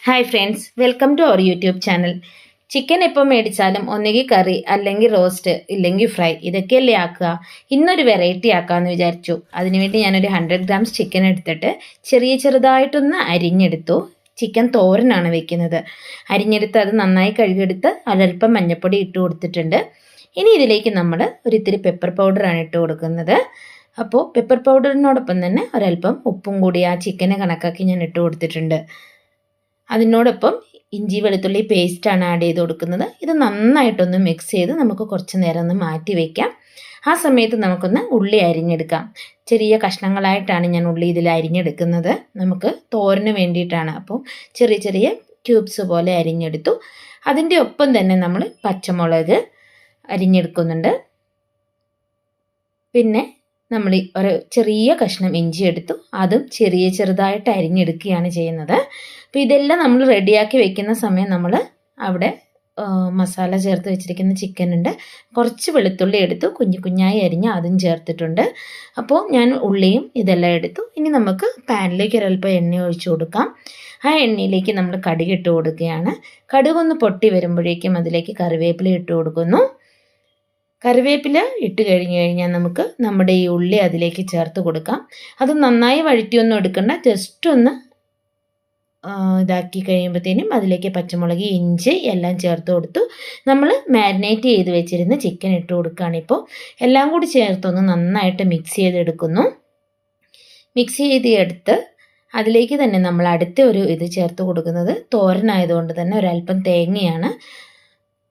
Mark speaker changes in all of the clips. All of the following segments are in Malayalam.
Speaker 1: Hi friends, welcome to our YouTube channel. Chicken എപ്പോൾ മേടിച്ചാലും ഒന്നുകിൽ കറി, അല്ലെങ്കിൽ റോസ്റ്റ്, ഇല്ലെങ്കിൽ ഫ്രൈ, ഇതൊക്കെയല്ലേ ആക്കുക. ഇന്നൊരു വെറൈറ്റി ആക്കാമെന്ന് വിചാരിച്ചു. അതിനുവേണ്ടി ഞാനൊരു 100 ഗ്രാംസ് ചിക്കൻ എടുത്തിട്ട് ചെറുതായിട്ടൊന്ന് അരിഞ്ഞെടുത്തു. ചിക്കൻ തോരനാണ് വെക്കുന്നത്. അരിഞ്ഞെടുത്ത് അത് നന്നായി കഴുകിയെടുത്ത് അല്പം മഞ്ഞൾപ്പൊടി ഇട്ട് കൊടുത്തിട്ടുണ്ട്. ഇനി ഇതിലേക്ക് നമ്മൾ ഒരിത്തിരി പെപ്പർ പൗഡറാണ് ഇട്ട് കൊടുക്കുന്നത്. അപ്പോൾ പെപ്പർ പൗഡറിനോടൊപ്പം തന്നെ ഒരല്പം ഉപ്പും കൂടി ആ ചിക്കനെ കണക്കാക്കി ഞാൻ ഇട്ട് കൊടുത്തിട്ടുണ്ട്. അതിനോടൊപ്പം ഇഞ്ചി വെളുത്തുള്ളി പേസ്റ്റാണ് ആഡ് ചെയ്ത് കൊടുക്കുന്നത്. ഇത് നന്നായിട്ടൊന്ന് മിക്സ് ചെയ്ത് നമുക്ക് കുറച്ച് നേരം ഒന്ന് മാറ്റി വയ്ക്കാം. ആ സമയത്ത് നമുക്കൊന്ന് ഉള്ളി അരിഞ്ഞെടുക്കാം. ചെറിയ കഷ്ണങ്ങളായിട്ടാണ് ഞാൻ ഉള്ളി ഇതിൽ അരിഞ്ഞെടുക്കുന്നത്. നമുക്ക് തോരന് വേണ്ടിയിട്ടാണ്. അപ്പോൾ ചെറിയ ക്യൂബ്സ് പോലെ അരിഞ്ഞെടുത്തു. അതിൻ്റെ ഒപ്പം തന്നെ നമ്മൾ പച്ചമുളക് അരിഞ്ഞെടുക്കുന്നുണ്ട്. പിന്നെ നമ്മൾ ഒരു ചെറിയ കഷ്ണം ഇഞ്ചി എടുത്തു, അതും ചെറുതായിട്ട് അരിഞ്ഞെടുക്കുകയാണ് ചെയ്യുന്നത്. അപ്പോൾ ഇതെല്ലാം നമ്മൾ റെഡിയാക്കി വെക്കുന്ന സമയം നമ്മൾ അവിടെ മസാല ചേർത്ത് വെച്ചിരിക്കുന്ന ചിക്കൻ ഉണ്ട്. കുറച്ച് വെളുത്തുള്ളി എടുത്തു, കുഞ്ഞായി അരിഞ്ഞ് അതും ചേർത്തിട്ടുണ്ട്. അപ്പോൾ ഞാൻ ഉള്ളിയും ഇതെല്ലാം എടുത്തു. ഇനി നമുക്ക് പാനിലേക്ക് ഒരല്പം എണ്ണ ഒഴിച്ചു കൊടുക്കാം. ആ എണ്ണയിലേക്ക് നമ്മൾ കടുക് ഇട്ട് കൊടുക്കുകയാണ്. കടുകൊന്ന് പൊട്ടി വരുമ്പോഴേക്കും അതിലേക്ക് കറിവേപ്പില ഇട്ട് കൊടുക്കുന്നു. കറിവേപ്പില ഇട്ട് കഴിഞ്ഞാൽ നമുക്ക് നമ്മുടെ ഈ ഉള്ളി അതിലേക്ക് ചേർത്ത് കൊടുക്കാം. അത് നന്നായി വഴറ്റിയൊന്നും എടുക്കണ്ട, ജസ്റ്റ് ഒന്ന് ഇതാക്കി കഴിയുമ്പോഴത്തേനും അതിലേക്ക് പച്ചമുളക്, ഇഞ്ചി എല്ലാം ചേർത്ത് കൊടുത്തു. നമ്മൾ മാരിനേറ്റ് ചെയ്ത് വെച്ചിരുന്ന ചിക്കൻ ഇട്ട് കൊടുക്കുകയാണ്. ഇപ്പോൾ എല്ലാം കൂടി ചേർത്തൊന്ന് നന്നായിട്ട് മിക്സ് ചെയ്തെടുക്കുന്നു. മിക്സ് ചെയ്തെടുത്ത് അതിലേക്ക് തന്നെ നമ്മൾ അടുത്ത ഒരു ഇത് ചേർത്ത് കൊടുക്കുന്നത് തോരനായതുകൊണ്ട് തന്നെ ഒരല്പം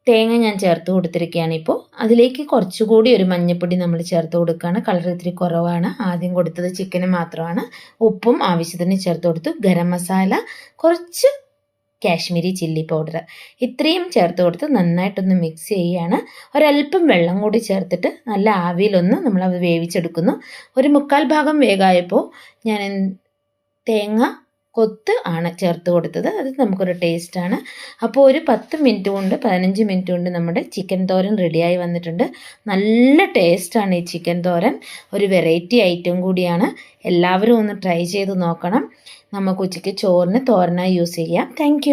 Speaker 1: തേങ്ങ ഞാൻ ചേർത്ത് കൊടുത്തിരിക്കുകയാണ്. ഇപ്പോൾ അതിലേക്ക് കുറച്ചുകൂടി ഒരു മഞ്ഞൾപ്പൊടി നമ്മൾ ചേർത്ത് കൊടുക്കുകയാണ്. കളർ ഇത്തിരി കുറവാണ്. ആദ്യം കൊടുത്തത് ചിക്കന് മാത്രമാണ്. ഉപ്പും ആവശ്യത്തിന് ചേർത്ത് കൊടുത്തു. ഗരം മസാല, കുറച്ച് കാശ്മീരി ചില്ലി പൗഡർ, ഇത്രയും ചേർത്ത് കൊടുത്ത് നന്നായിട്ടൊന്ന് മിക്സ് ചെയ്യുകയാണ്. ഒരല്പം വെള്ളം കൂടി ചേർത്തിട്ട് നല്ല ആവിയിലൊന്ന് നമ്മളത് വേവിച്ചെടുക്കുന്നു. ഒരു 1/4 ഭാഗം വേഗമായപ്പോൾ ഞാൻ തേങ്ങ കൊത്ത് ആണ് ചേർത്ത് കൊടുത്തത്. അത് നമുക്കൊരു ടേസ്റ്റാണ്. അപ്പോൾ ഒരു 10 മിനിറ്റ് കൊണ്ട് 15 മിനിറ്റ് കൊണ്ട് നമ്മുടെ ചിക്കൻ തോരൻ റെഡിയായി വന്നിട്ടുണ്ട്. നല്ല ടേസ്റ്റാണ് ഈ ചിക്കൻ തോരൻ. ഒരു വെറൈറ്റി ഐറ്റം കൂടിയാണ്. എല്ലാവരും ഒന്ന് ട്രൈ ചെയ്ത് നോക്കണം. നമുക്ക് ഉച്ചയ്ക്ക് ചോറിന് തോരനായി യൂസ് ചെയ്യാം. താങ്ക്